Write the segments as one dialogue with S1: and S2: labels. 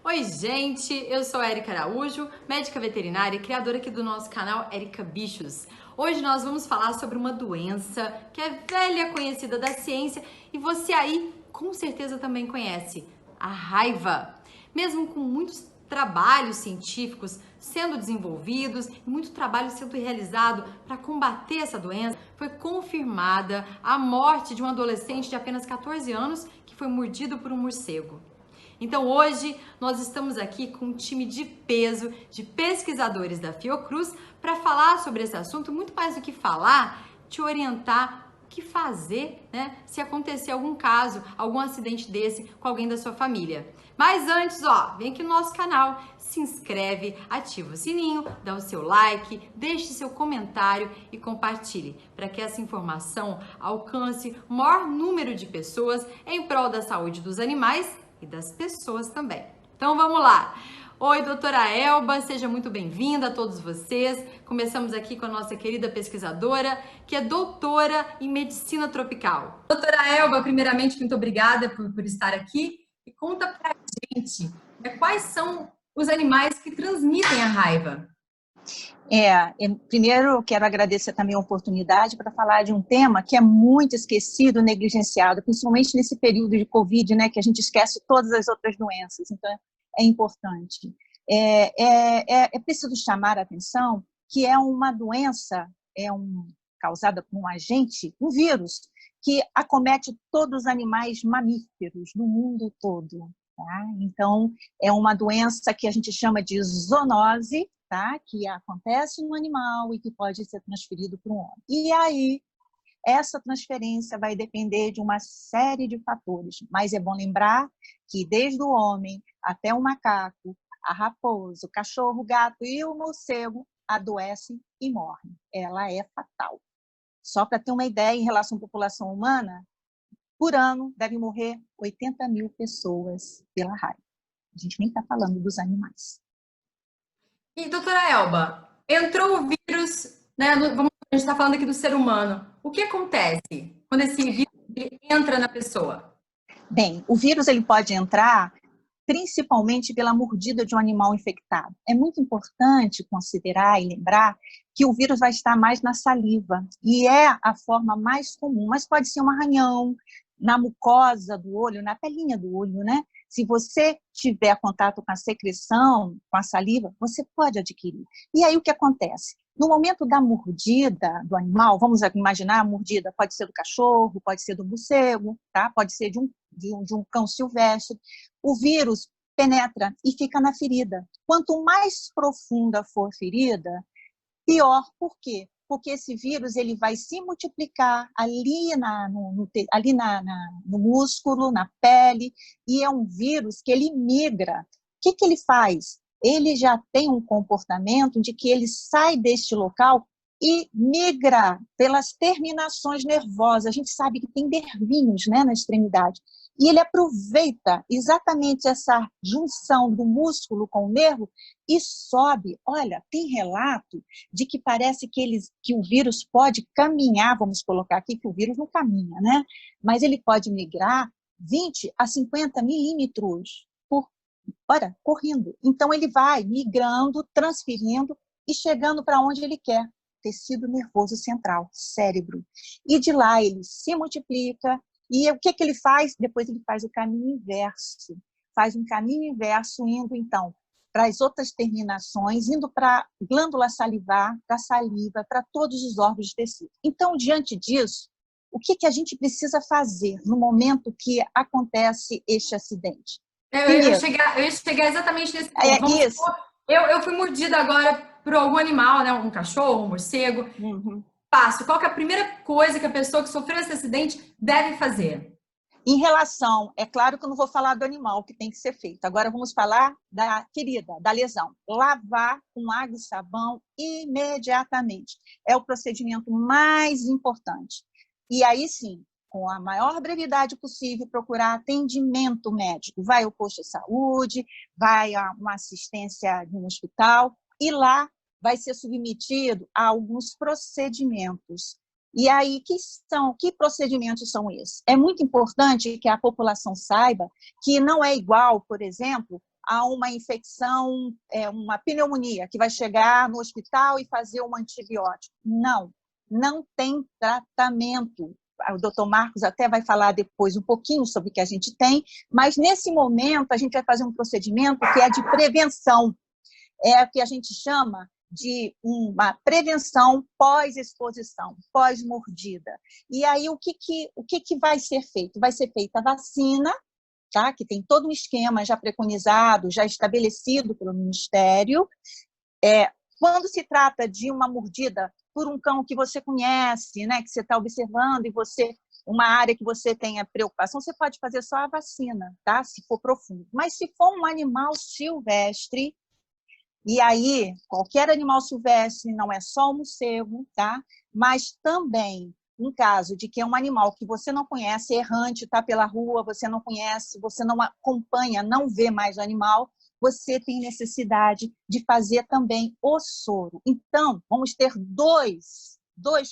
S1: Oi, gente! Eu sou a Erika Araújo, médica veterinária e criadora aqui do nosso canal Erika Bichos. Hoje nós vamos falar sobre uma doença que é velha conhecida da ciência e você aí com certeza também conhece, a raiva. Mesmo com muitos trabalhos científicos sendo desenvolvidos e muito trabalho sendo realizado para combater essa doença, foi confirmada a morte de um adolescente de apenas 14 anos que foi mordido por um morcego. Então hoje nós estamos aqui com um time de peso de pesquisadores da Fiocruz para falar sobre esse assunto, muito mais do que falar, te orientar o que fazer, né, se acontecer algum caso, algum acidente desse com alguém da sua família. Mas antes, vem aqui no nosso canal, se inscreve, ativa o sininho, dá o seu like, deixe seu comentário e compartilhe para que essa informação alcance o maior número de pessoas em prol da saúde dos animais e das pessoas também. Então vamos lá! Oi, doutora Elba, seja muito bem-vinda a todos vocês. Começamos aqui com a nossa querida pesquisadora, que é doutora em medicina tropical. Doutora Elba, primeiramente, muito obrigada por estar aqui. E conta pra gente, quais são os animais que transmitem a raiva?
S2: Primeiro eu quero agradecer também a oportunidade para falar de um tema que é muito esquecido, negligenciado, principalmente nesse período de Covid, né, que a gente esquece todas as outras doenças, então é importante. É preciso chamar a atenção que é uma doença causada por um agente, um vírus, que acomete todos os animais mamíferos no mundo todo. Tá? Então, é uma doença que a gente chama de zoonose, tá? Que acontece no animal e que pode ser transferido para o homem. E aí, essa transferência vai depender de uma série de fatores, mas é bom lembrar que desde o homem até o macaco, a raposa, o cachorro, o gato e o morcego adoecem e morrem. Ela é fatal. Só para ter uma ideia, em relação à população humana, por ano devem morrer 80 mil pessoas pela raiva. A gente nem está falando dos animais.
S1: E, doutora Elba, entrou o vírus, né? A gente está falando aqui do ser humano. O que acontece quando esse vírus entra na pessoa?
S2: Bem, o vírus ele pode entrar principalmente pela mordida de um animal infectado. É muito importante considerar e lembrar que o vírus vai estar mais na saliva, e é a forma mais comum, mas pode ser um arranhão na mucosa do olho, na pelinha do olho, né? Se você tiver contato com a secreção, com a saliva, você pode adquirir. E aí o que acontece? No momento da mordida do animal, vamos imaginar a mordida, pode ser do cachorro, pode ser do morcego, tá? Pode ser de um cão silvestre. O vírus penetra e fica na ferida. Quanto mais profunda for a ferida, pior. Por quê? Porque esse vírus ele vai se multiplicar ali no músculo, na pele, e é um vírus que ele migra. O que ele faz? Ele já tem um comportamento de que ele sai deste local e migra pelas terminações nervosas. A gente sabe que tem nervinhos, né, na extremidade. E ele aproveita exatamente essa junção do músculo com o nervo e sobe. Olha, tem relato de que parece que o vírus pode caminhar, vamos colocar aqui que o vírus não caminha, né? Mas ele pode migrar 20 a 50 milímetros por hora, correndo. Então ele vai migrando, transferindo e chegando para onde ele quer. Tecido nervoso central, cérebro. E de lá ele se multiplica. E o que ele faz? Depois ele faz o caminho inverso. Faz um caminho inverso indo, então, para as outras terminações, indo para a glândula salivar, para a saliva, para todos os órgãos de tecido. Então, diante disso, o que a gente precisa fazer no momento que acontece este acidente?
S1: Eu ia chegar exatamente nesse ponto. Eu fui mordida agora por algum animal, né? Um cachorro, um morcego.
S2: Uhum.
S1: Qual que é a primeira coisa que a pessoa que sofreu esse acidente deve fazer?
S2: Em relação, é claro que eu não vou falar do animal que tem que ser feito. Agora vamos falar da ferida, da lesão. Lavar com água e sabão imediatamente. É o procedimento mais importante. E aí sim, com a maior brevidade possível, procurar atendimento médico. Vai ao posto de saúde, vai a uma assistência de um hospital e lá vai ser submetido a alguns procedimentos. E aí, que procedimentos são esses? É muito importante que a população saiba que não é igual, por exemplo, a uma infecção, uma pneumonia, que vai chegar no hospital e fazer um antibiótico. Não, não tem tratamento. O doutor Marcos até vai falar depois um pouquinho sobre o que a gente tem, mas nesse momento a gente vai fazer um procedimento que é de prevenção, é o que a gente chama de uma prevenção pós-exposição, pós-mordida. E aí, o que vai ser feito? Vai ser feita a vacina, tá? Que tem todo um esquema já preconizado, já estabelecido pelo Ministério. Quando se trata de uma mordida por um cão que você conhece, né, que você está observando e uma área que você tenha preocupação, você pode fazer só a vacina, tá? Se for profundo. Mas se for um animal silvestre, e aí qualquer animal silvestre, não é só o morcego, tá? Mas também um caso de que é um animal que você não conhece, errante, está pela rua, você não conhece, você não acompanha, não vê mais o animal, você tem necessidade de fazer também o soro. Então, vamos ter dois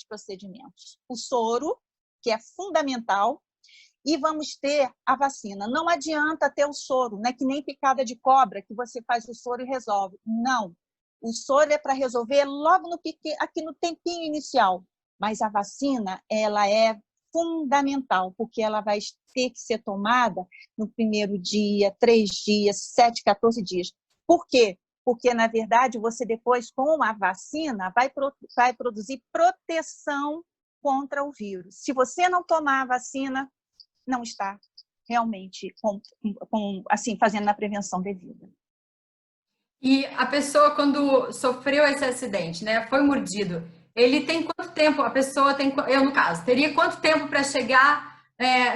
S2: procedimentos. O soro, que é fundamental, e vamos ter a vacina. Não adianta ter o soro, né? Que nem picada de cobra, que você faz o soro e resolve. Não. O soro é para resolver logo aqui no tempinho inicial. Mas a vacina, ela é fundamental, porque ela vai ter que ser tomada no primeiro dia, 3 dias, 7, 14 dias. Por quê? Porque, na verdade, você depois, com a vacina, vai produzir proteção contra o vírus. Se você não tomar a vacina, não está realmente assim, fazendo a prevenção devida.
S1: E a pessoa, quando sofreu esse acidente, né, foi mordido, ele tem quanto tempo, a pessoa tem, eu no caso, teria quanto tempo para chegar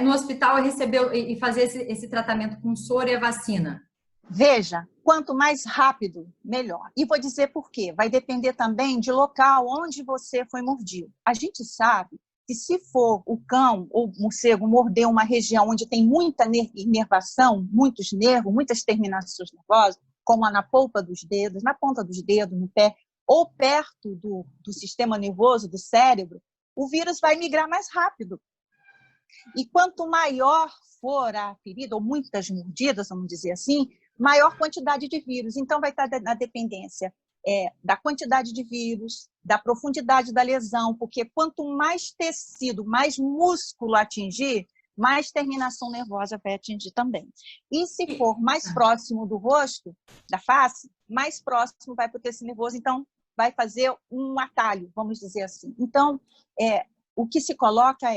S1: no hospital e receber e fazer esse tratamento com soro e a vacina?
S2: Veja, quanto mais rápido, melhor. E vou dizer por quê. Vai depender também de local onde você foi mordido. A gente sabe que se for o cão ou o morcego morder uma região onde tem muita inervação, muitos nervos, muitas terminações nervosas, como na polpa dos dedos, na ponta dos dedos, no pé, ou perto do sistema nervoso, do cérebro, o vírus vai migrar mais rápido. E quanto maior for a ferida, ou muitas mordidas, vamos dizer assim, maior quantidade de vírus. Então, vai estar na dependência da quantidade de vírus, da profundidade da lesão, porque quanto mais tecido, mais músculo atingir, mais terminação nervosa vai atingir também. E se for mais próximo do rosto, da face, mais próximo vai para o tecido nervoso, então vai fazer um atalho, vamos dizer assim. Então, o que se coloca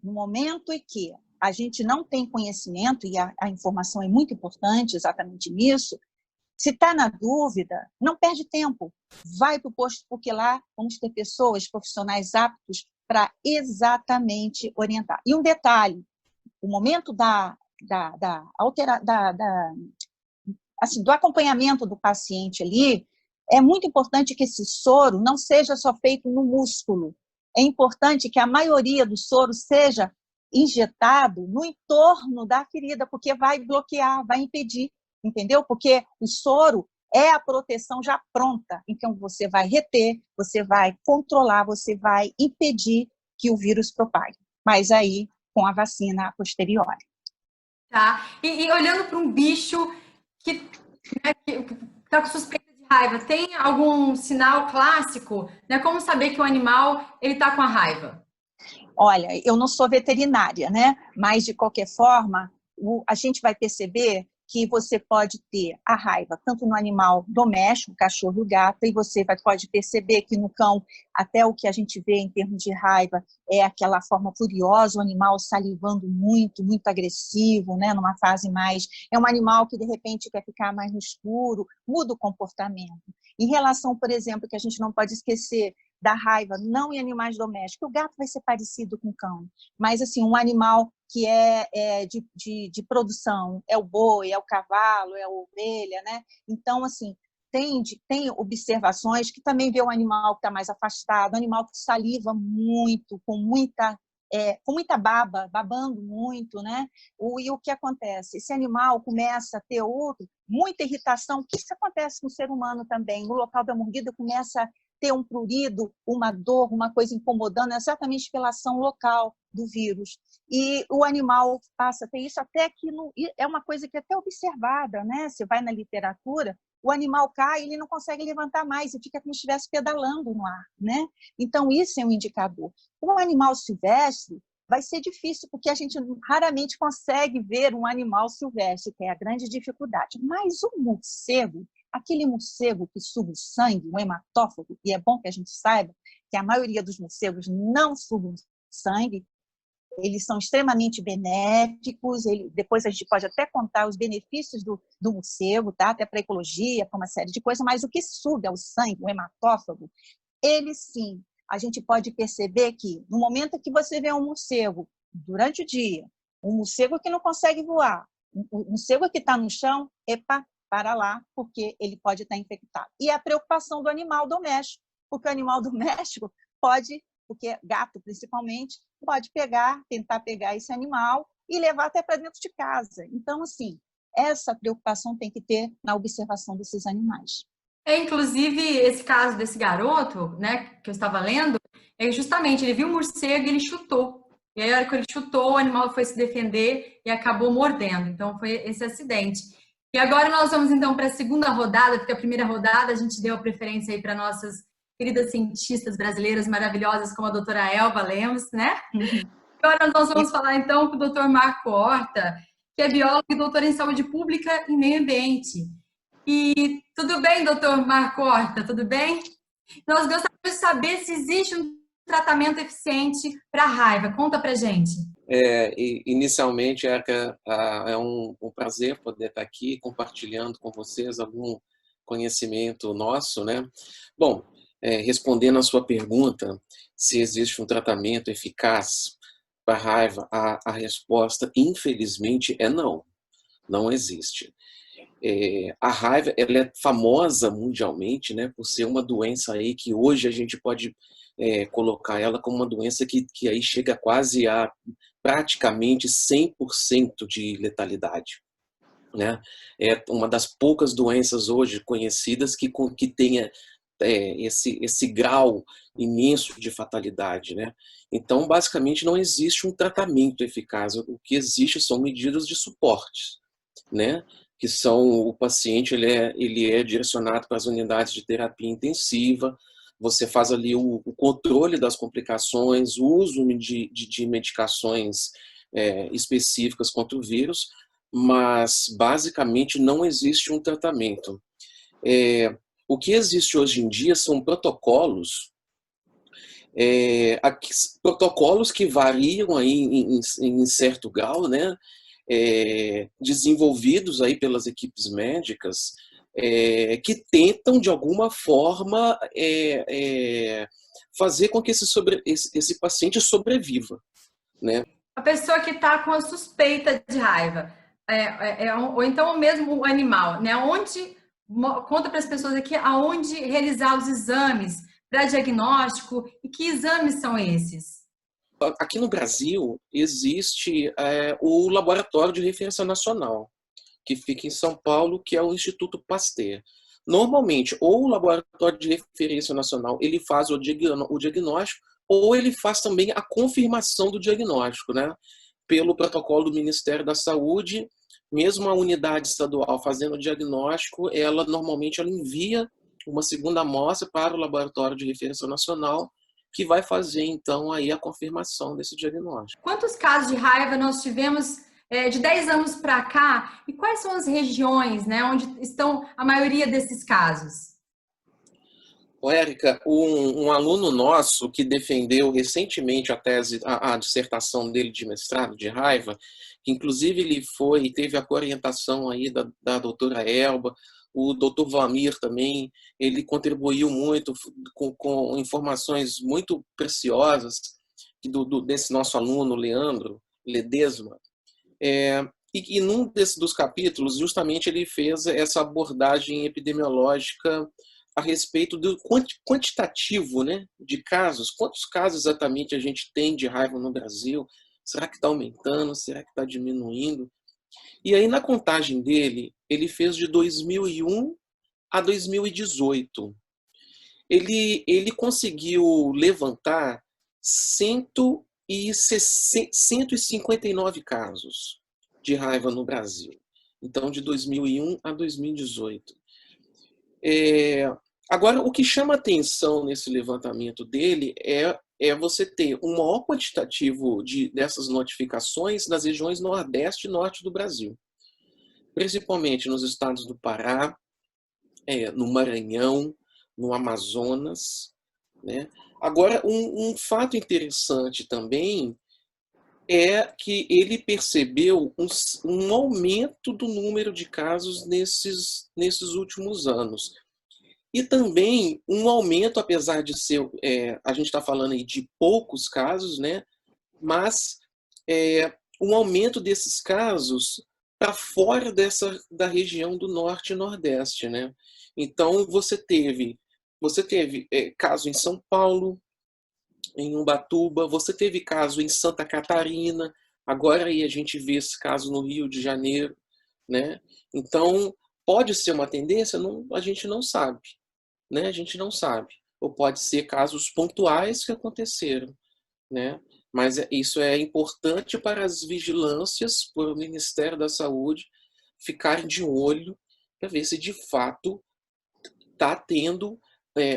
S2: no momento em que a gente não tem conhecimento, e a informação é muito importante exatamente nisso, se está na dúvida, não perde tempo, vai para o posto, porque lá vamos ter pessoas, profissionais aptos para exatamente orientar. E um detalhe, o momento do acompanhamento do paciente ali, é muito importante que esse soro não seja só feito no músculo, é importante que a maioria do soro seja injetado no entorno da ferida, porque vai bloquear, vai impedir, entendeu? Porque o soro é a proteção já pronta. Então, você vai reter, você vai controlar, você vai impedir que o vírus propague. Mas aí, com a vacina a posteriori.
S1: Tá? E olhando para um bicho que está com suspeita de raiva, tem algum sinal clássico? Né? Como saber que o animal está com a raiva?
S2: Olha, eu não sou veterinária, né? Mas, de qualquer forma, a gente vai perceber que você pode ter a raiva tanto no animal doméstico, cachorro e o gato, e você pode perceber que no cão, até o que a gente vê em termos de raiva é aquela forma furiosa, o animal salivando muito, muito agressivo, né? Numa fase mais... É um animal que, de repente, quer ficar mais no escuro, muda o comportamento. Em relação, por exemplo, que a gente não pode esquecer da raiva, não em animais domésticos, o gato vai ser parecido com o cão, mas assim, um animal que de produção, é o boi, é o cavalo, é a ovelha, né? Então, assim, tem observações que também vê um animal que está mais afastado, um animal que saliva muito, com muita baba, babando muito, né? E o que acontece? Esse animal começa a ter muita irritação, que isso acontece com o ser humano também, no local da mordida começa a ter um prurido, uma dor, uma coisa incomodando, exatamente pela ação local do vírus. E o animal passa a ter isso até que é uma coisa que é até observada, né? Você vai na literatura, o animal cai e ele não consegue levantar mais e fica como se estivesse pedalando no ar, né? Então, isso é um indicador. Um animal silvestre vai ser difícil, porque a gente raramente consegue ver um animal silvestre, que é a grande dificuldade. Mas o morcego, aquele morcego que suga o sangue, o hematófago, e é bom que a gente saiba que a maioria dos morcegos não sugam sangue, eles são extremamente benéficos, depois a gente pode até contar os benefícios do morcego, tá? Até para a ecologia, para uma série de coisas, mas o que suga o sangue, o hematófago, ele sim, a gente pode perceber que no momento que você vê um morcego durante o dia, um morcego que não consegue voar, um morcego que está no chão, epa, para lá, porque ele pode estar infectado. E a preocupação do animal doméstico, porque o animal doméstico pode, porque gato principalmente, pode tentar pegar esse animal e levar até para dentro de casa. Então, assim, essa preocupação tem que ter na observação desses animais.
S1: Inclusive, esse caso desse garoto, né, que eu estava lendo, justamente, ele viu um morcego e ele chutou. E aí, a hora que ele chutou, o animal foi se defender e acabou mordendo. Então, foi esse acidente. E agora nós vamos, então, para a segunda rodada, porque a primeira rodada a gente deu a preferência aí para nossas queridas cientistas brasileiras maravilhosas, como a doutora Elba Lemos, né? Agora nós vamos falar, então, com o doutor Marco Horta, que é biólogo e doutor em saúde pública e meio ambiente. E tudo bem, doutor Marco Horta, tudo bem? Nós gostaríamos de saber se existe um tratamento eficiente para a raiva. Conta para gente.
S3: Inicialmente, Erika, é um prazer poder estar aqui compartilhando com vocês algum conhecimento nosso, né? Bom, respondendo à sua pergunta, se existe um tratamento eficaz para a raiva, a resposta, infelizmente, é não. Não existe. A raiva, ela é famosa mundialmente, né, por ser uma doença aí que hoje a gente pode colocar ela como uma doença que aí chega quase a praticamente 100% de letalidade, né? É uma das poucas doenças hoje conhecidas que tenha esse grau imenso de fatalidade, né? Então, basicamente, não existe um tratamento eficaz. O que existe são medidas de suporte, né? Que são, o paciente ele é direcionado para as unidades de terapia intensiva, você faz ali o controle das complicações, o uso de medicações específicas contra o vírus, mas basicamente não existe um tratamento. O que existe hoje em dia são protocolos, protocolos que variam aí em certo grau, né? Desenvolvidos aí pelas equipes médicas, que tentam de alguma forma fazer com que esse paciente sobreviva, né?
S1: A pessoa que está com a suspeita de raiva, ou então mesmo o animal, né? Conta para as pessoas aqui aonde realizar os exames para diagnóstico e que exames são esses?
S3: Aqui no Brasil existe o Laboratório de Referência Nacional, que fica em São Paulo, que é o Instituto Pasteur. Normalmente, ou o Laboratório de Referência Nacional ele faz o diagnóstico, ou ele faz também a confirmação do diagnóstico, né? Pelo protocolo do Ministério da Saúde, mesmo a unidade estadual fazendo o diagnóstico, normalmente ela envia uma segunda amostra para o Laboratório de Referência Nacional, que vai fazer, então, aí a confirmação desse diagnóstico.
S1: Quantos casos de raiva nós tivemos de 10 anos para cá? E quais são as regiões, né, onde estão a maioria desses casos?
S3: Érica, um aluno nosso que defendeu recentemente a dissertação dele de mestrado de raiva, que inclusive ele teve a orientação aí da doutora Elba, o doutor Vlamir também, ele contribuiu muito com informações muito preciosas desse nosso aluno, Leandro Ledesma. E num dos capítulos, justamente, ele fez essa abordagem epidemiológica a respeito do quantitativo, né, de casos. Quantos casos exatamente a gente tem de raiva no Brasil? Será que está aumentando? Será que está diminuindo? E aí, na contagem dele, ele fez de 2001 a 2018. ele conseguiu levantar 159 casos de raiva no Brasil. Então, de 2001 a 2018. Agora, o que chama atenção nesse levantamento dele é você ter um maior quantitativo dessas notificações nas regiões Nordeste e Norte do Brasil. Principalmente nos estados do Pará, no Maranhão, no Amazonas, né? Agora, um fato interessante também é que ele percebeu um aumento do número de casos nesses últimos anos. E também um aumento, apesar de ser, a gente está falando aí de poucos casos, né? Mas um aumento desses casos para fora da região do Norte e Nordeste, né? Então, você teve caso em São Paulo, em Ubatuba, você teve caso em Santa Catarina, agora aí a gente vê esse caso no Rio de Janeiro, né? Então, pode ser uma tendência? Não, a gente não sabe, né? A gente não sabe. Ou pode ser casos pontuais que aconteceram, né? Mas isso é importante para as vigilâncias, para o Ministério da Saúde ficarem de olho para ver se de fato está tendo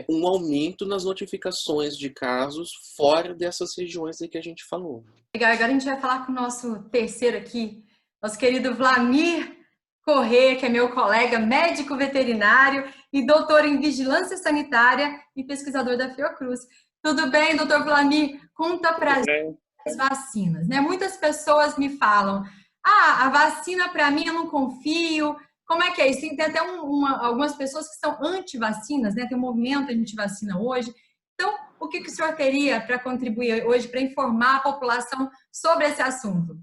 S3: um aumento nas notificações de casos fora dessas regiões aí que a gente falou.
S1: Legal, agora a gente vai falar com o nosso terceiro aqui, nosso querido Vlamir Corrêa, que é meu colega, médico veterinário e doutor em vigilância sanitária e pesquisador da Fiocruz. Tudo bem, doutor Vlamir? Conta pra gente as vacinas, né? Muitas pessoas me falam, a vacina para mim eu não confio. Como é que é isso? Tem até algumas pessoas que são anti-vacinas, né? Tem um movimento anti-vacina hoje. Então, o que o senhor teria para contribuir hoje para informar a população sobre esse assunto?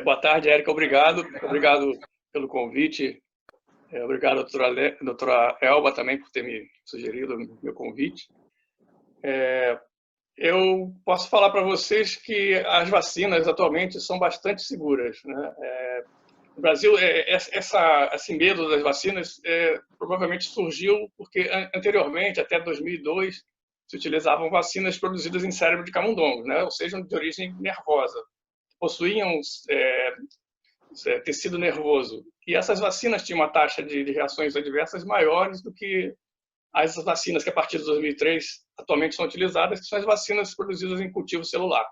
S4: Boa tarde, Érica. Obrigado pelo convite. Obrigado, doutora Elba, também por ter me sugerido o meu convite. Eu posso falar para vocês que as vacinas atualmente são bastante seguras, né? No Brasil, esse medo das vacinas provavelmente surgiu porque anteriormente, até 2002, se utilizavam vacinas produzidas em cérebro de camundongos, né? Ou seja, de origem nervosa, possuíam tecido nervoso. E essas vacinas tinham uma taxa de reações adversas maiores do que as vacinas que, a partir de 2003, atualmente são utilizadas, que são as vacinas produzidas em cultivo celular,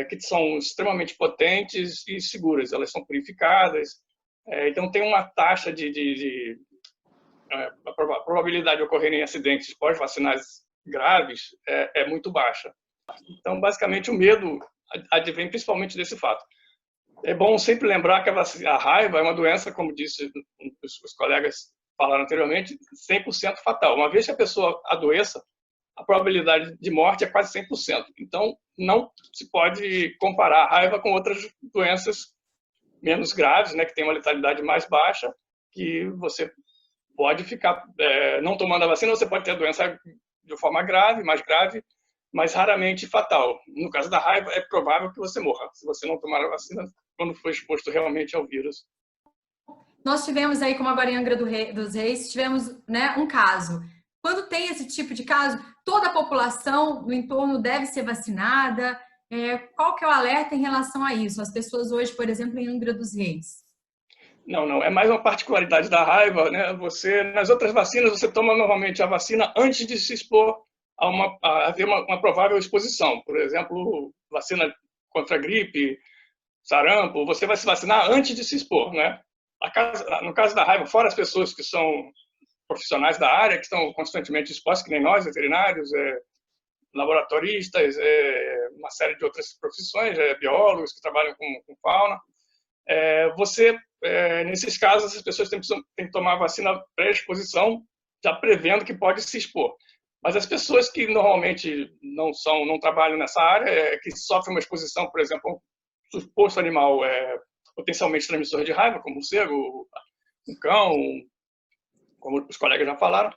S4: que são extremamente potentes e seguras. Elas são purificadas, então tem uma taxa a probabilidade de ocorrerem acidentes pós-vacinais graves é muito baixa. Então, basicamente, o medo advém principalmente desse fato. É bom sempre lembrar que a raiva é uma doença, como disse os colegas falaram anteriormente, 100% fatal. Uma vez que a pessoa adoeça, a probabilidade de morte é quase 100%. Então, não se pode comparar a raiva com outras doenças menos graves, né, que tem uma letalidade mais baixa, que você pode ficar não tomando a vacina, você pode ter a doença de forma grave, mas raramente fatal. No caso da raiva, é provável que você morra, se você não tomar a vacina quando for exposto realmente ao vírus.
S1: Nós tivemos aí, como agora em Angra dos Reis, tivemos, né, um caso. Quando tem esse tipo de caso, toda a população no entorno deve ser vacinada. Qual que é o alerta em relação a isso? As pessoas hoje, por exemplo, em Angra dos Reis.
S4: Não. É mais uma particularidade da raiva, né? Nas outras vacinas, você toma normalmente a vacina antes de se expor a haver uma provável exposição. Por exemplo, vacina contra gripe, sarampo, você vai se vacinar antes de se expor, né? No caso da raiva, fora as pessoas que são profissionais da área, que estão constantemente expostos, que nem nós, veterinários, laboratoristas, uma série de outras profissões, biólogos que trabalham com fauna, nesses casos, as pessoas têm que tomar a vacina pré-exposição, já prevendo que pode se expor. Mas as pessoas que normalmente não trabalham nessa área, que sofrem uma exposição, por exemplo, a um suposto animal potencialmente transmissor de raiva, como um cervo, um cão, como os colegas já falaram,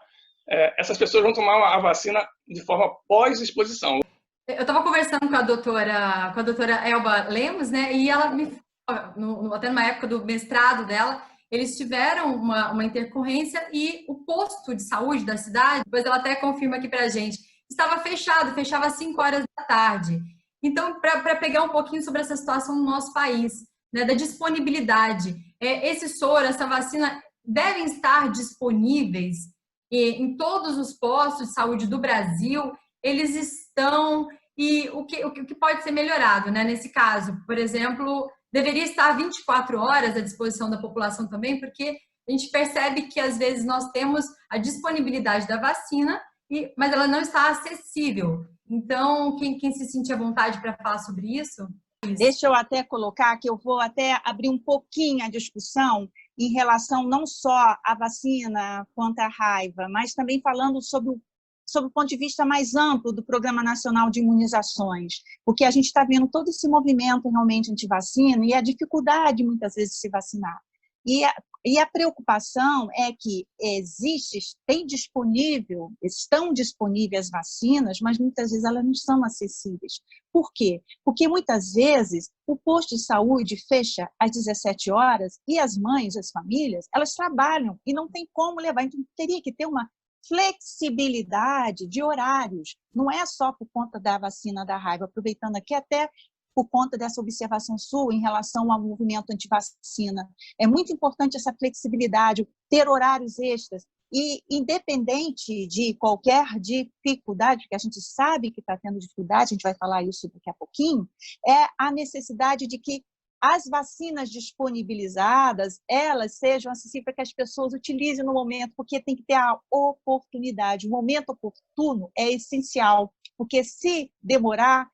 S4: essas pessoas vão tomar a vacina de forma pós-exposição.
S1: Eu estava conversando com a doutora Elba Lemos, né? E ela me falou, até numa época do mestrado dela, eles tiveram uma intercorrência e o posto de saúde da cidade, depois ela até confirma aqui pra gente, estava fechado, fechava às 5 horas da tarde. Então, para pegar um pouquinho sobre essa situação no nosso país, né, da disponibilidade, esse soro, essa vacina devem estar disponíveis em todos os postos de saúde do Brasil, eles estão, e o que pode ser melhorado, né? Nesse caso, por exemplo, deveria estar 24 horas à disposição da população também, porque a gente percebe que às vezes nós temos a disponibilidade da vacina, mas ela não está acessível. Então, quem se sentir à vontade para falar sobre isso?
S2: Deixa eu até colocar que eu vou até abrir um pouquinho a discussão em relação não só à vacina quanto à raiva, mas também falando sobre o ponto de vista mais amplo do Programa Nacional de Imunizações, porque a gente está vendo todo esse movimento realmente anti-vacina e a dificuldade, muitas vezes, de se vacinar. E a preocupação é que estão disponíveis vacinas, mas muitas vezes elas não são acessíveis. Por quê? Porque muitas vezes o posto de saúde fecha às 17 horas e as mães, as famílias, elas trabalham e não tem como levar. Então, teria que ter uma flexibilidade de horários. Não é só por conta da vacina da raiva, aproveitando aqui até por conta dessa observação sua em relação ao movimento antivacina. É muito importante essa flexibilidade, ter horários extras. E, independente de qualquer dificuldade, que a gente sabe que está tendo dificuldade, a gente vai falar isso daqui a pouquinho, é a necessidade de que as vacinas disponibilizadas, elas sejam acessíveis para que as pessoas utilizem no momento, porque tem que ter a oportunidade. O momento oportuno é essencial, porque se demorar,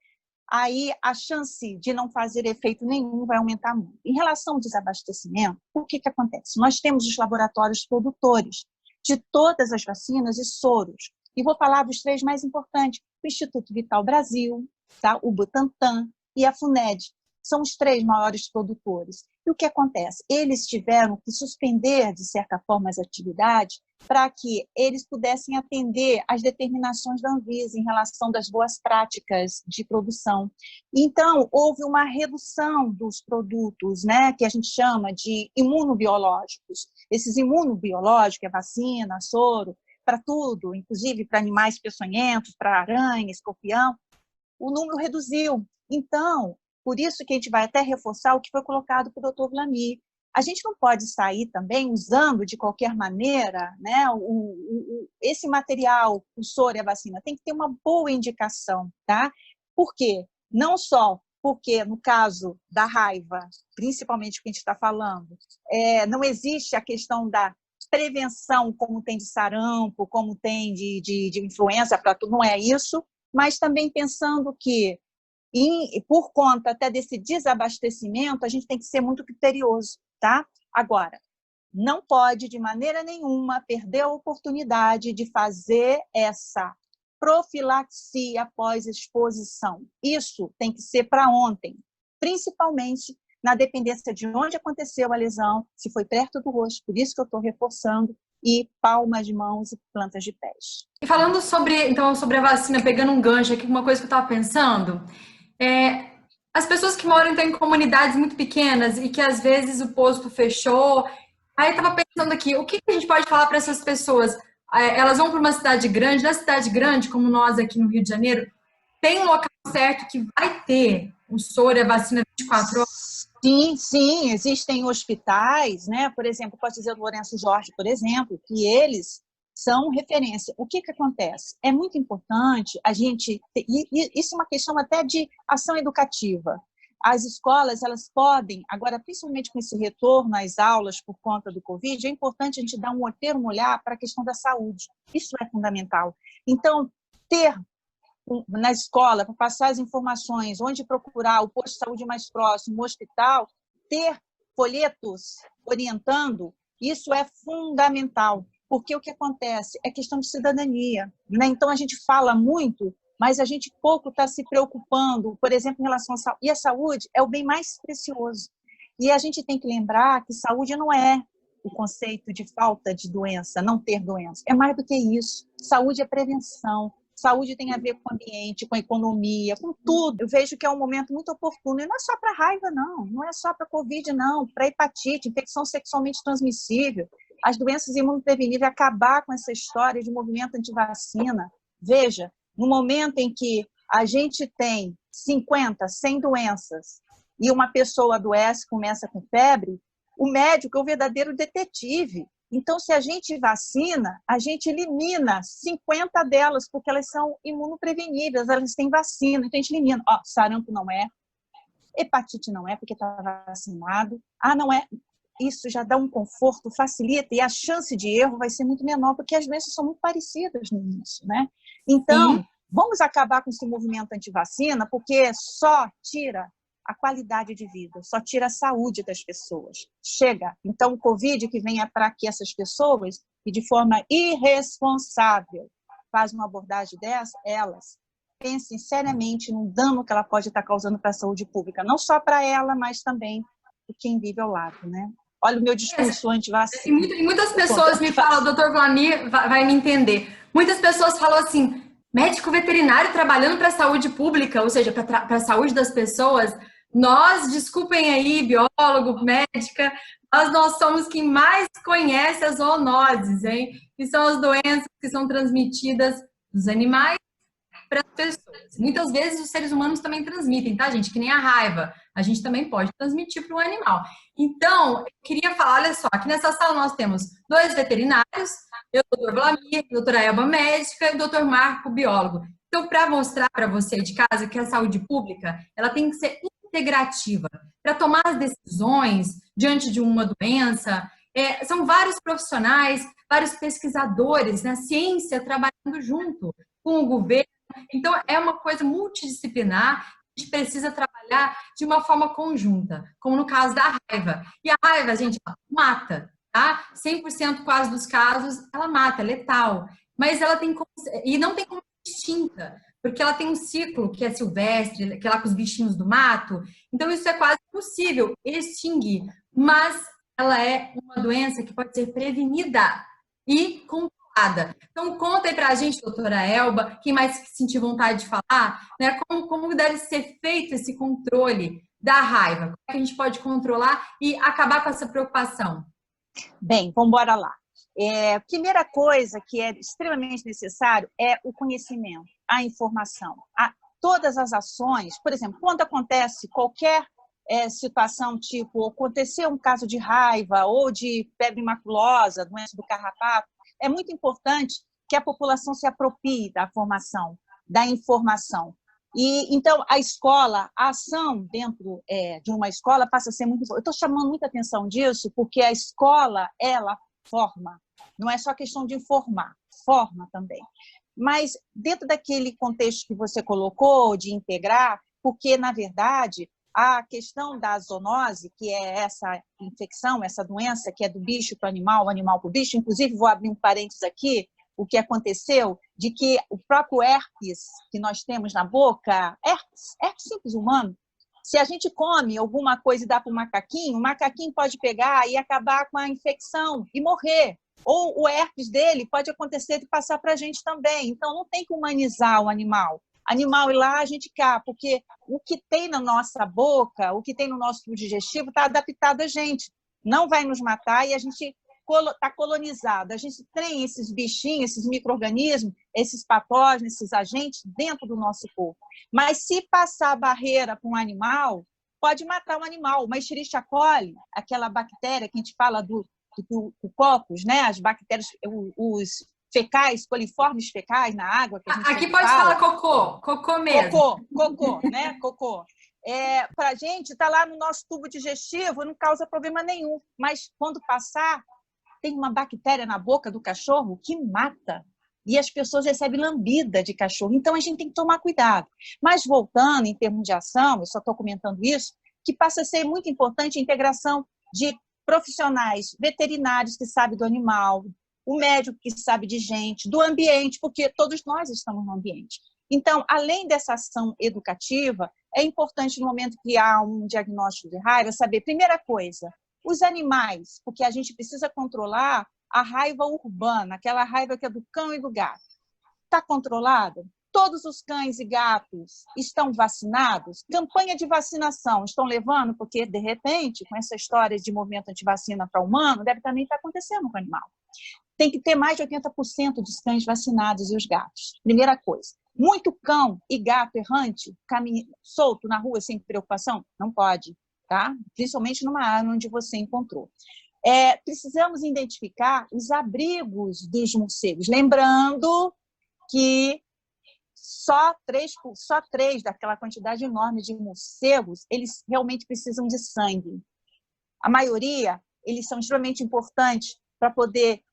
S2: aí a chance de não fazer efeito nenhum vai aumentar muito. Em relação ao desabastecimento, o que acontece? Nós temos os laboratórios produtores de todas as vacinas e soros. E vou falar dos 3 mais importantes: o Instituto Vital Brasil, tá? O Butantan e a FUNED. São os 3 maiores produtores. E o que acontece? Eles tiveram que suspender, de certa forma, as atividades para que eles pudessem atender às determinações da Anvisa em relação das boas práticas de produção. Então, houve uma redução dos produtos, né, que a gente chama de imunobiológicos. Esses imunobiológicos, é vacina, soro, para tudo, inclusive para animais peçonhentos, para aranha, escorpião, o número reduziu. Então, por isso que a gente vai até reforçar o que foi colocado pelo Dr. Vlamir. A gente não pode sair também usando de qualquer maneira, né, esse material, o soro e a vacina, tem que ter uma boa indicação, tá? Por quê? Não só porque, no caso da raiva, principalmente o que a gente está falando, não existe a questão da prevenção como tem de sarampo, como tem de influenza, para tudo, não é isso, mas também pensando que, por conta até desse desabastecimento, a gente tem que ser muito criterioso, tá? Agora, não pode, de maneira nenhuma, perder a oportunidade de fazer essa profilaxia após exposição. Isso tem que ser para ontem, principalmente na dependência de onde aconteceu a lesão, se foi perto do rosto, por isso que eu estou reforçando, e palmas de mãos e plantas de pés.
S1: E falando sobre a vacina, pegando um gancho aqui, uma coisa que eu estava pensando, as pessoas que moram então, em comunidades muito pequenas e que às vezes o posto fechou, aí eu estava pensando aqui, o que a gente pode falar para essas pessoas? Elas vão para uma cidade grande, na cidade grande, como nós aqui no Rio de Janeiro, tem um local certo que vai ter o soro e a vacina 24 horas?
S2: Sim, existem hospitais, né? Por exemplo, posso dizer do Lourenço Jorge, por exemplo, que eles são referência. O que acontece? É muito importante a gente... Isso é uma questão até de ação educativa. As escolas, elas podem, agora, principalmente com esse retorno às aulas por conta do Covid, é importante a gente dar um olhar para a questão da saúde. Isso é fundamental. Então, ter na escola, para passar as informações, onde procurar o posto de saúde mais próximo, o hospital, ter folhetos orientando, isso é fundamental. Porque o que acontece é questão de cidadania, né? Então, a gente fala muito, mas a gente pouco está se preocupando, por exemplo, em relação à saúde. E a saúde é o bem mais precioso. E a gente tem que lembrar que saúde não é o conceito de falta de doença, não ter doença. É mais do que isso. Saúde é prevenção. Saúde tem a ver com o ambiente, com a economia, com tudo. Eu vejo que é um momento muito oportuno. E não é só para raiva, não. Não é só para Covid, não. Para hepatite, infecção sexualmente transmissível, as doenças imunopreveníveis, acabar com essa história de movimento antivacina. Veja, no momento em que a gente tem 50, 100 doenças e uma pessoa adoece, começa com febre, o médico é o verdadeiro detetive. Então, se a gente vacina, a gente elimina 50 delas, porque elas são imunopreveníveis, elas têm vacina. Então, a gente elimina. Ó, sarampo não é, hepatite não é, porque está vacinado. Ah, não é. Isso já dá um conforto, facilita, e a chance de erro vai ser muito menor, porque as doenças são muito parecidas no início, né? Então, vamos acabar com esse movimento antivacina, porque só tira a qualidade de vida, só tira a saúde das pessoas. Chega. Então, o Covid que venha para que essas pessoas, e de forma irresponsável, faz uma abordagem dessa, elas pensem seriamente no dano que ela pode estar causando para a saúde pública, não só para ela, mas também para quem vive ao lado, né? Olha o meu discurso anti-vacina.
S1: E muitas pessoas me falam, doutor Vlamir vai me entender, muitas pessoas falam assim, médico veterinário trabalhando para a saúde pública, ou seja, para a saúde das pessoas. Nós, desculpem aí, biólogo, médica, nós somos quem mais conhece as zoonoses, hein? Que são as doenças que são transmitidas dos animais para as pessoas. Muitas vezes os seres humanos também transmitem, tá, gente? Que nem a raiva. A gente também pode transmitir para o animal. Então, eu queria falar, olha só, aqui nessa sala nós temos 2 veterinários, eu, o doutor Vlamir, a doutora Elba, médica, e o doutor Marco, biólogo. Então, para mostrar para você de casa que a saúde pública, ela tem que ser integrativa. Para tomar as decisões diante de uma doença, são vários profissionais, vários pesquisadores, né? Ciência trabalhando junto com o governo. Então, é uma coisa multidisciplinar, a gente precisa trabalhar de uma forma conjunta, como no caso da raiva. E a raiva, gente, mata, tá? 100% quase dos casos, ela mata, é letal. Mas ela tem como, e não tem como ser extinta, porque ela tem um ciclo que é silvestre, que é lá com os bichinhos do mato. Então, isso é quase impossível extinguir. Mas ela é uma doença que pode ser prevenida e controlada. Então, conta aí pra gente, doutora Elba, quem mais sentir vontade de falar, né, como deve ser feito esse controle da raiva. Como é que a gente pode controlar e acabar com essa preocupação?
S2: Bem, vamos embora lá. Primeira coisa que é extremamente necessário é o conhecimento, a informação. Todas as ações, por exemplo, quando acontece qualquer situação, tipo, aconteceu um caso de raiva ou de febre maculosa, doença do carrapato, é muito importante que a população se aproprie da formação, da informação. E, então, a escola, a ação dentro de uma escola passa a ser muito importante. Eu estou chamando muita atenção disso porque a escola, ela forma. Não é só questão de informar, forma também. Mas dentro daquele contexto que você colocou, de integrar, porque, na verdade, a questão da zoonose, que é essa infecção, essa doença que é do bicho para o animal para o bicho, inclusive, vou abrir um parênteses aqui, o que aconteceu, de que o próprio herpes que nós temos na boca, herpes simples humano, se a gente come alguma coisa e dá para o macaquinho pode pegar e acabar com a infecção e morrer. Ou o herpes dele pode acontecer de passar para a gente também. Então, não tem que humanizar o animal. Animal ir lá, a gente cá, porque o que tem na nossa boca, o que tem no nosso tubo digestivo está adaptado a gente. Não vai nos matar e a gente está colonizado. A gente tem esses bichinhos, esses micro-organismos, esses patógenos, esses agentes dentro do nosso corpo. Mas se passar a barreira para um animal, pode matar o animal. Uma Escherichia coli, aquela bactéria que a gente fala do cocos, né? As bactérias, os fecais, coliformes fecais na água. Que a gente
S1: aqui pode falar cocô mesmo.
S2: Cocô, né? Cocô. Para a gente, está lá no nosso tubo digestivo, não causa problema nenhum. Mas quando passar, tem uma bactéria na boca do cachorro que mata. E as pessoas recebem lambida de cachorro. Então, a gente tem que tomar cuidado. Mas, voltando em termos de ação, eu só estou comentando isso, que passa a ser muito importante a integração de profissionais veterinários que sabem do animal, o médico que sabe de gente, do ambiente, porque todos nós estamos no ambiente. Então, além dessa ação educativa, é importante no momento que há um diagnóstico de raiva, saber, primeira coisa, os animais, porque a gente precisa controlar a raiva urbana, aquela raiva que é do cão e do gato. Está controlada? Todos os cães e gatos estão vacinados? Campanha de vacinação estão levando? Porque, de repente, com essa história de movimento antivacina para humano, deve também estar acontecendo com o animal. Tem que ter mais de 80% dos cães vacinados e os gatos. Primeira coisa. Muito cão e gato errante, solto na rua sem preocupação? Não pode, tá? Principalmente numa área onde você encontrou. Precisamos identificar os abrigos dos morcegos. Lembrando que só três daquela quantidade enorme de morcegos, eles realmente precisam de sangue. A maioria, eles são extremamente importantes para poder,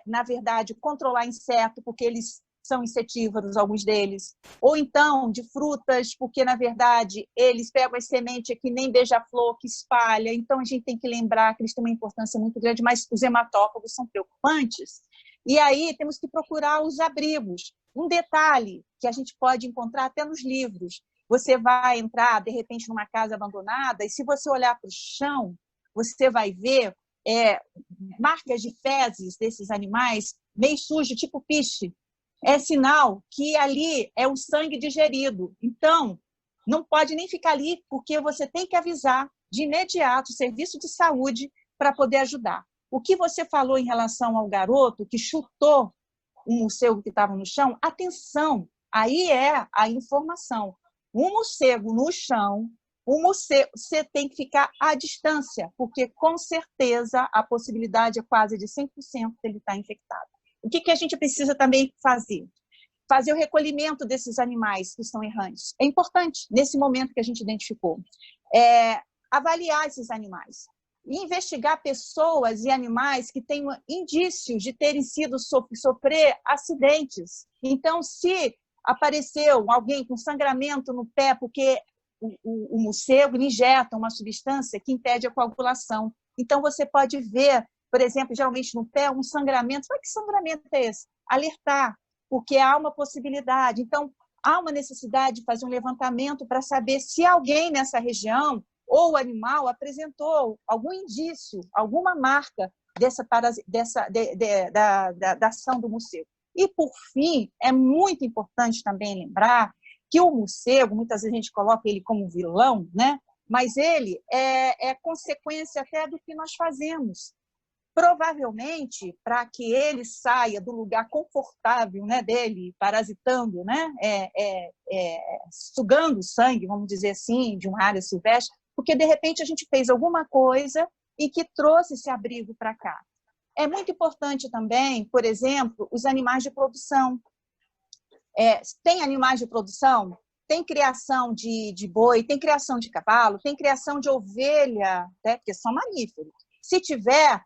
S2: na verdade, controlar inseto, porque eles são insetívoros, alguns deles. Ou então, de frutas, porque, na verdade, eles pegam as sementes que nem beija-flor, que espalha. Então, a gente tem que lembrar que eles têm uma importância muito grande, mas os hematófagos são preocupantes. E aí, temos que procurar os abrigos. Um detalhe que a gente pode encontrar até nos livros. Você vai entrar, de repente, numa casa abandonada, e se você olhar para o chão, você vai ver marcas de fezes desses animais, meio sujo, tipo piche. É sinal que ali é o sangue digerido. Então, não pode nem ficar ali, porque você tem que avisar de imediato o serviço de saúde para poder ajudar. O que você falou em relação ao garoto que chutou um morcego que estava no chão, atenção, aí é a informação. Um morcego no chão, você tem que ficar à distância, porque com certeza a possibilidade é quase de 100% de ele estar infectado. O que a gente precisa também fazer? Fazer o recolhimento desses animais que estão errantes. É importante, nesse momento que a gente identificou. Avaliar esses animais. E investigar pessoas e animais que tenham indícios de terem sido sofrer acidentes. Então, se apareceu alguém com sangramento no pé, porque o morcego injeta uma substância que impede a coagulação. Então, você pode ver, por exemplo, geralmente no pé, um sangramento. Mas que sangramento é esse? Alertar, porque há uma possibilidade. Então, há uma necessidade de fazer um levantamento para saber se alguém nessa região ou o animal apresentou algum indício, alguma marca da ação do morcego. E, por fim, é muito importante também lembrar que o morcego, muitas vezes a gente coloca ele como vilão, né? Mas ele é consequência até do que nós fazemos. Provavelmente, para que ele saia do lugar confortável, né, dele, parasitando, né, sugando sangue, vamos dizer assim, de uma área silvestre, porque, de repente, a gente fez alguma coisa e que trouxe esse abrigo para cá. É muito importante também, por exemplo, os animais de produção. Tem animais de produção? Tem criação de boi, tem criação de cavalo, tem criação de ovelha, né, porque são mamíferos. Se tiver,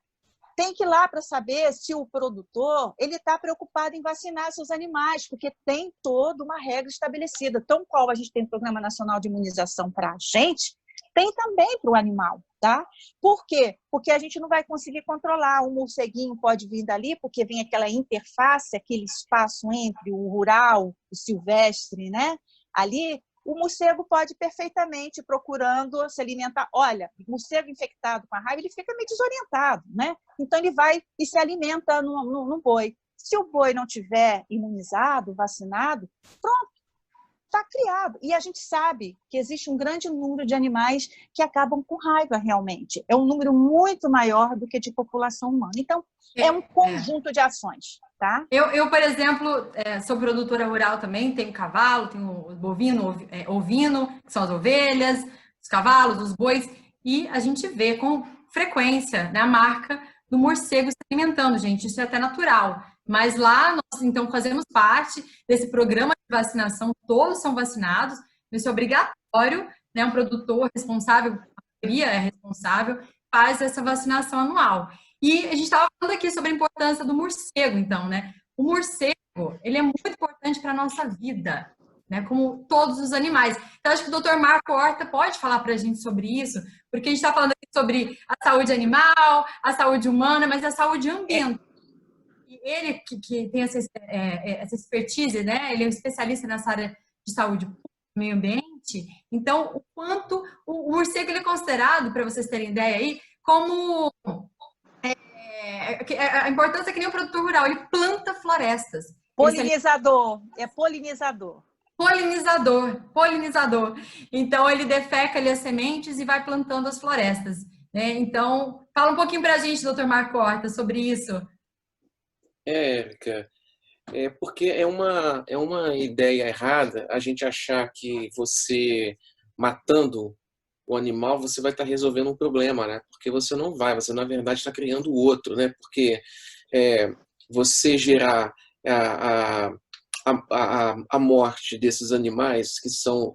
S2: tem que ir lá para saber se o produtor está preocupado em vacinar seus animais, porque tem toda uma regra estabelecida. Tão qual a gente tem o Programa Nacional de Imunização para a gente, tem também para o animal, tá? Por quê? Porque a gente não vai conseguir controlar. Um morceguinho pode vir dali, porque vem aquela interface, aquele espaço entre o rural, o silvestre, né? Ali, o morcego pode perfeitamente procurando se alimentar. Olha, o morcego infectado com a raiva, ele fica meio desorientado, né? Então, ele vai e se alimenta no boi. Se o boi não tiver imunizado, vacinado, pronto, está criado. E a gente sabe que existe um grande número de animais que acabam com raiva realmente. É um número muito maior do que de população humana. Então, é um conjunto de ações, tá?
S1: Eu, por exemplo, sou produtora rural também, tenho cavalo, tenho bovino, ovino, que são as ovelhas, os cavalos, os bois, e a gente vê com frequência, né, a marca do morcego se alimentando, gente. Isso é até natural. Mas lá nós, então, fazemos parte desse programa de vacinação, todos são vacinados, isso é obrigatório, né? Um produtor responsável, a maioria é responsável, faz essa vacinação anual. E a gente estava falando aqui sobre a importância do morcego, então, né? O morcego, ele é muito importante para a nossa vida, né? Como todos os animais. Então, acho que o doutor Marco Horta pode falar para a gente sobre isso, porque a gente está falando aqui sobre a saúde animal, a saúde humana, mas a saúde ambiental. E ele, que tem essa expertise, né? Ele é um especialista nessa área de saúde pública, meio ambiente. Então, o quanto o morcego ele é considerado, para vocês terem ideia aí, como a importância que nem o produtor rural, ele planta florestas.
S2: Polinizador, é polinizador.
S1: Polinizador. Então, ele defeca ali as sementes e vai plantando as florestas, né? Então, fala um pouquinho para a gente, doutor Marco Horta, sobre isso.
S3: Érica, porque é uma ideia errada a gente achar que você matando o animal você vai estar resolvendo um problema, né? Porque você não vai, você na verdade está criando outro, né? Porque você gerar a morte desses animais que são,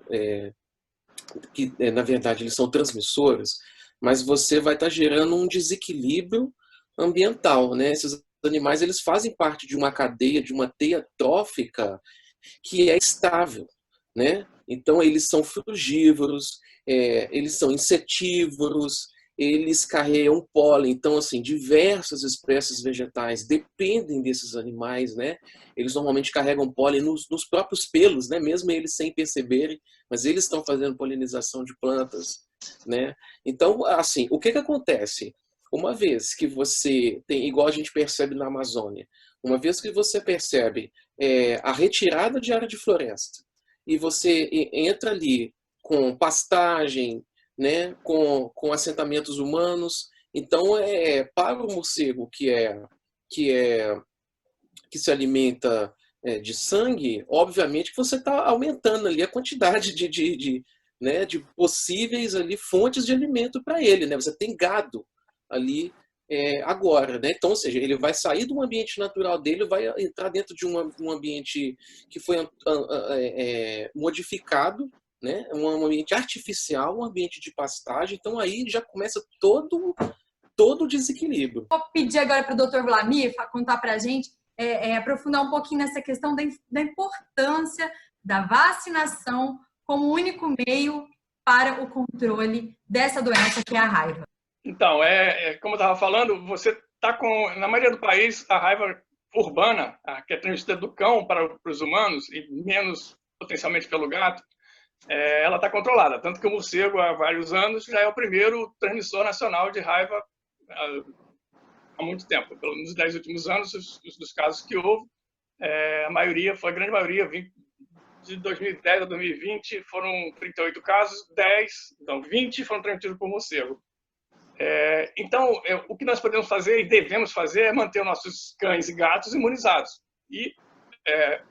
S3: na verdade, eles são transmissores, mas você vai estar gerando um desequilíbrio ambiental, né? Esses animais eles fazem parte de uma cadeia, de uma teia trófica que é estável, né? Então eles são frugívoros, eles são insetívoros, eles carregam pólen. Então, assim, diversas espécies vegetais dependem desses animais, né? Eles normalmente carregam pólen nos próprios pelos, né? Mesmo eles sem perceberem, mas eles estão fazendo polinização de plantas, né? Então, assim, o que acontece? Uma vez que você tem, igual a gente percebe na Amazônia, uma vez que você percebe a retirada de área de floresta e você entra ali com pastagem, né, com assentamentos humanos, então para o morcego que se alimenta de sangue, obviamente que você está aumentando ali a quantidade né, de possíveis ali fontes de alimento para ele, né? Você tem gado ali agora, né? Então, ou seja, ele vai sair do ambiente natural dele, vai entrar dentro de um ambiente que foi modificado, né? Um ambiente artificial, um ambiente de pastagem. Então aí já começa todo o desequilíbrio.
S1: Vou pedir agora para o Dr. Vlamir contar para a gente, aprofundar um pouquinho nessa questão da importância da vacinação como único meio para o controle dessa doença que é a raiva.
S4: Então, como eu estava falando, você está na maioria do país, a raiva urbana, que é transmitida do cão para os humanos e menos potencialmente pelo gato, ela está controlada. Tanto que o morcego, há vários anos, já é o primeiro transmissor nacional de raiva há muito tempo. Pelo menos nos 10 últimos anos, dos casos que houve, a grande maioria, de 2010 a 2020, foram 38 casos, 20 foram transmitidos por morcego. Então, o que nós podemos fazer e devemos fazer é manter os nossos cães e gatos imunizados. E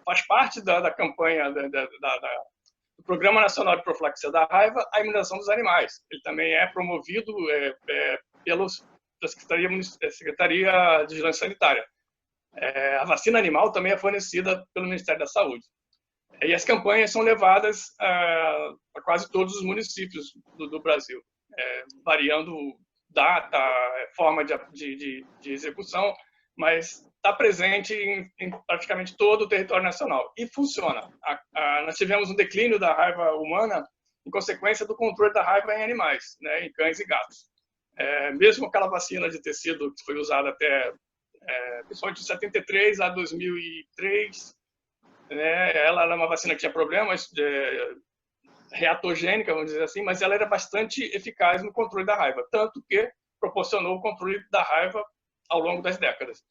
S4: faz parte da campanha do Programa Nacional de Profilaxia da Raiva a imunização dos animais. Ele também é promovido pela Secretaria de Vigilância Sanitária. A vacina animal também é fornecida pelo Ministério da Saúde. E as campanhas são levadas a quase todos os municípios do Brasil, variando data, forma de execução, mas está presente em praticamente todo o território nacional. E funciona. Nós tivemos um declínio da raiva humana em consequência do controle da raiva em animais, né, em cães e gatos. Mesmo aquela vacina de tecido que foi usada até, principalmente de 73 a 2003, né, ela era uma vacina que tinha problemas reatogênica, vamos dizer assim, mas ela era bastante eficaz no controle da raiva, tanto que proporcionou o controle da raiva ao longo das décadas.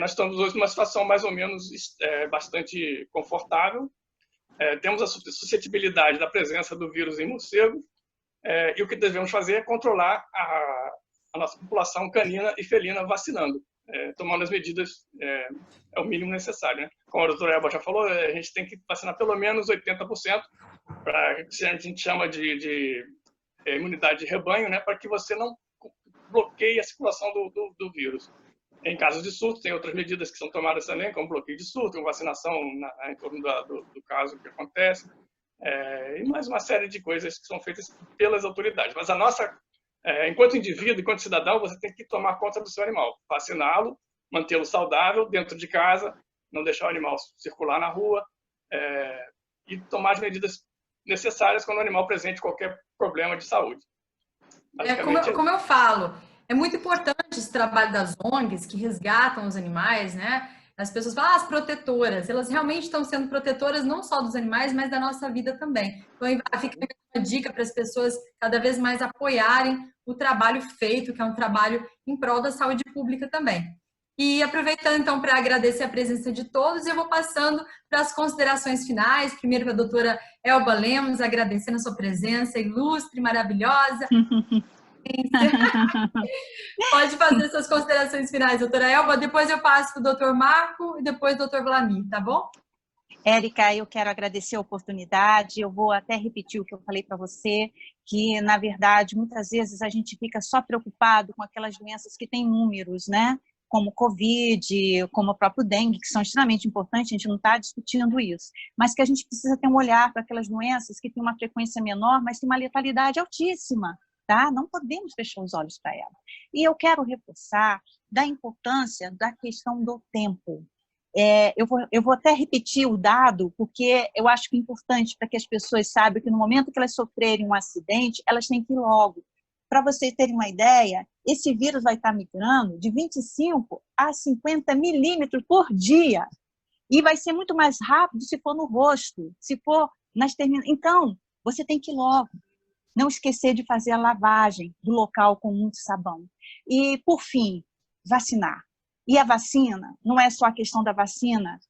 S4: Nós estamos hoje numa situação mais ou menos bastante confortável. Temos a suscetibilidade da presença do vírus em morcego, e o que devemos fazer é controlar a nossa população canina e felina vacinando, tomando as medidas, é o mínimo necessário, né? Como a doutora Elba já falou, a gente tem que vacinar pelo menos 80%, para que a gente chama de imunidade de rebanho, né? Para que você não bloqueie a circulação do vírus. Em casos de surto, tem outras medidas que são tomadas também, como bloqueio de surto, vacinação em torno do caso que acontece, e mais uma série de coisas que são feitas pelas autoridades. Mas a nossa, enquanto indivíduo, enquanto cidadão, você tem que tomar conta do seu animal, vaciná-lo, mantê-lo saudável dentro de casa, não deixar o animal circular na rua, e tomar as medidas necessárias quando o animal apresente qualquer problema de saúde.
S1: Como eu falo, é muito importante esse trabalho das ONGs que resgatam os animais, né? As pessoas falam, as protetoras, elas realmente estão sendo protetoras não só dos animais, mas da nossa vida também. Então, fica uma dica para as pessoas cada vez mais apoiarem o trabalho feito, que é um trabalho em prol da saúde pública também. E aproveitando então para agradecer a presença de todos, eu vou passando para as considerações finais. Primeiro para a doutora Elba Lemos, agradecendo a sua presença ilustre, maravilhosa. Pode fazer suas considerações finais, doutora Elba. Depois eu passo para o doutor Marco e depois o doutor Vlamir, tá bom?
S2: Érica, eu quero agradecer a oportunidade, eu vou até repetir o que eu falei para você, que, na verdade, muitas vezes a gente fica só preocupado com aquelas doenças que têm números, né? Como Covid, como o próprio dengue, que são extremamente importantes, a gente não está discutindo isso, mas que a gente precisa ter um olhar para aquelas doenças que têm uma frequência menor, mas têm uma letalidade altíssima, tá? Não podemos fechar os olhos para ela. E eu quero reforçar da importância da questão do tempo. Eu vou até repetir o dado, porque eu acho que é importante para que as pessoas saibam que no momento que elas sofrerem um acidente, elas têm que ir logo. Para vocês terem uma ideia, esse vírus vai estar migrando de 25 a 50 milímetros por dia. E vai ser muito mais rápido se for no rosto, se for nas terminações. Então, você tem que ir logo. Não esquecer de fazer a lavagem do local com muito sabão. E, por fim, vacinar. E a vacina, não é só a questão da vacina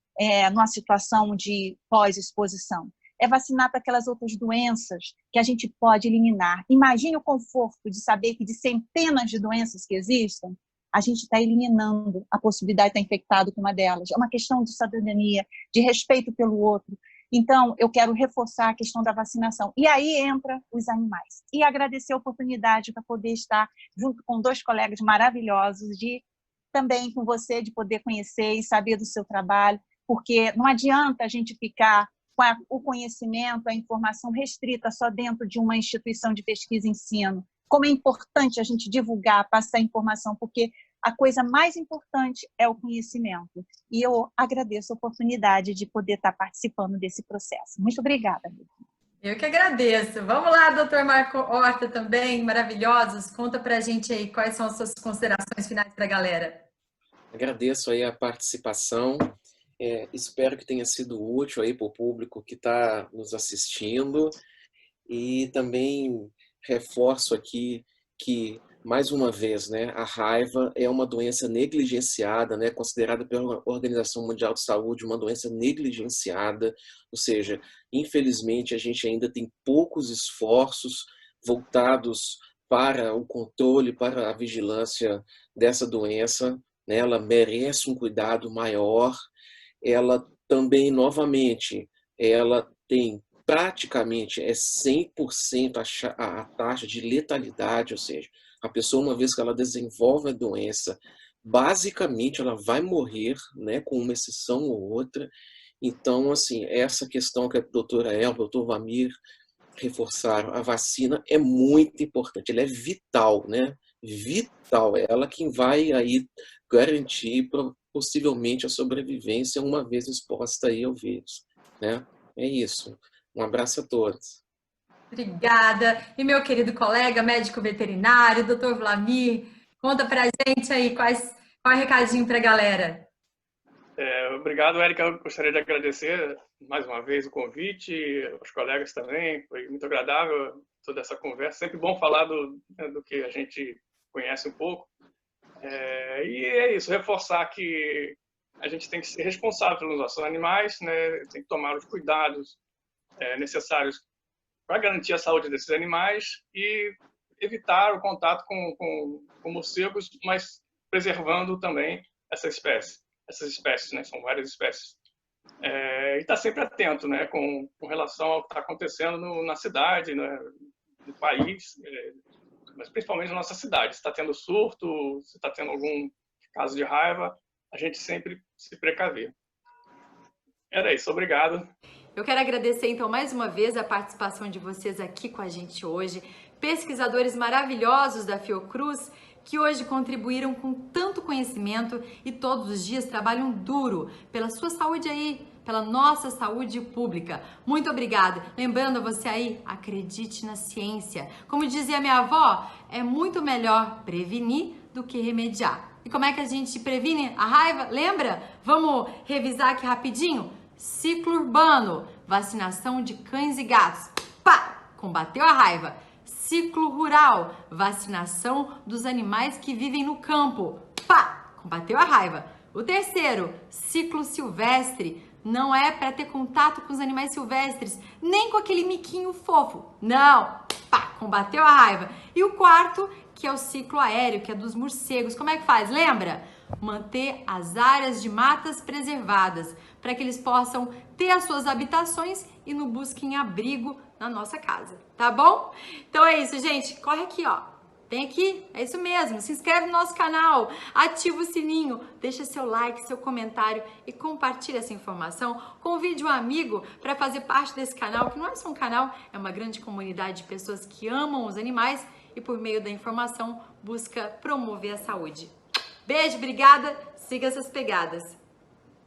S2: numa situação de pós-exposição. É vacinar para aquelas outras doenças que a gente pode eliminar. Imagine o conforto de saber que de centenas de doenças que existem, a gente está eliminando a possibilidade de estar infectado com uma delas. É uma questão de cidadania, de respeito pelo outro. Então, eu quero reforçar a questão da vacinação. E aí entra os animais. E agradecer a oportunidade para poder estar junto com 2 colegas maravilhosos, também com você, de poder conhecer e saber do seu trabalho, porque não adianta a gente ficar com o conhecimento, a informação restrita só dentro de uma instituição de pesquisa e ensino. Como é importante a gente divulgar, passar informação, porque a coisa mais importante é o conhecimento. E eu agradeço a oportunidade de poder estar participando desse processo. Muito obrigada.
S1: Eu que agradeço. Vamos lá, doutor Marco Horta também, maravilhosos. Conta pra gente aí quais são as suas considerações finais para a galera.
S3: Agradeço aí a participação. Espero que tenha sido útil aí para o público que está nos assistindo. E também reforço aqui que, mais uma vez, né, a raiva é uma doença negligenciada, né, considerada pela Organização Mundial de Saúde uma doença negligenciada, ou seja, infelizmente a gente ainda tem poucos esforços voltados para o controle, para a vigilância dessa doença, né? Ela merece um cuidado maior. Ela também, novamente, ela tem praticamente 100% a taxa de letalidade, ou seja, a pessoa, uma vez que ela desenvolve a doença, basicamente ela vai morrer, né, com uma exceção ou outra. Então, assim, essa questão que a doutora Elba, o doutor Vlamir reforçaram, a vacina é muito importante, ela é vital, né? Vital, é ela quem vai aí garantir possivelmente a sobrevivência uma vez exposta aí ao vírus, né? É isso. Um abraço a todos.
S1: Obrigada. E meu querido colega, médico veterinário, doutor Vlamir, conta pra gente aí qual é o recadinho para a galera.
S4: Obrigado, Érica. Eu gostaria de agradecer mais uma vez o convite, aos colegas também. Foi muito agradável toda essa conversa. Sempre bom falar do que a gente conhece um pouco. E é isso, reforçar que a gente tem que ser responsável pelos nossos animais, né? Tem que tomar os cuidados necessários para garantir a saúde desses animais e evitar o contato com morcegos, mas preservando também essa espécie. Essas espécies, né? São várias espécies. E estar sempre atento, né? Com relação ao que está acontecendo na cidade, né? No país, mas principalmente na nossa cidade. Se está tendo surto, se está tendo algum caso de raiva, a gente sempre se precaver. Era isso, obrigado.
S1: Eu quero agradecer, então, mais uma vez a participação de vocês aqui com a gente hoje, pesquisadores maravilhosos da Fiocruz, que hoje contribuíram com tanto conhecimento e todos os dias trabalham duro pela sua saúde aí, pela nossa saúde pública. Muito obrigada. Lembrando a você aí, acredite na ciência. Como dizia minha avó, é muito melhor prevenir do que remediar. E como é que a gente previne a raiva? Lembra? Vamos revisar aqui rapidinho? Ciclo urbano, vacinação de cães e gatos. Pá! Combateu a raiva. Ciclo rural, vacinação dos animais que vivem no campo. Pá! combateu a raiva. O terceiro, ciclo silvestre. Não é para ter contato com os animais silvestres, nem com aquele miquinho fofo. Não, pá, combateu a raiva. E o quarto, que é o ciclo aéreo, que é dos morcegos. Como é que faz? Lembra? Manter as áreas de matas preservadas, para que eles possam ter as suas habitações e não busquem abrigo na nossa casa, tá bom? Então é isso, gente. Corre aqui, ó. Vem aqui, é isso mesmo. Se inscreve no nosso canal, ativa o sininho, deixa seu like, seu comentário e compartilha essa informação. Convide um amigo para fazer parte desse canal, que não é só um canal, é uma grande comunidade de pessoas que amam os animais e por meio da informação busca promover a saúde. Beijo, obrigada, siga essas pegadas.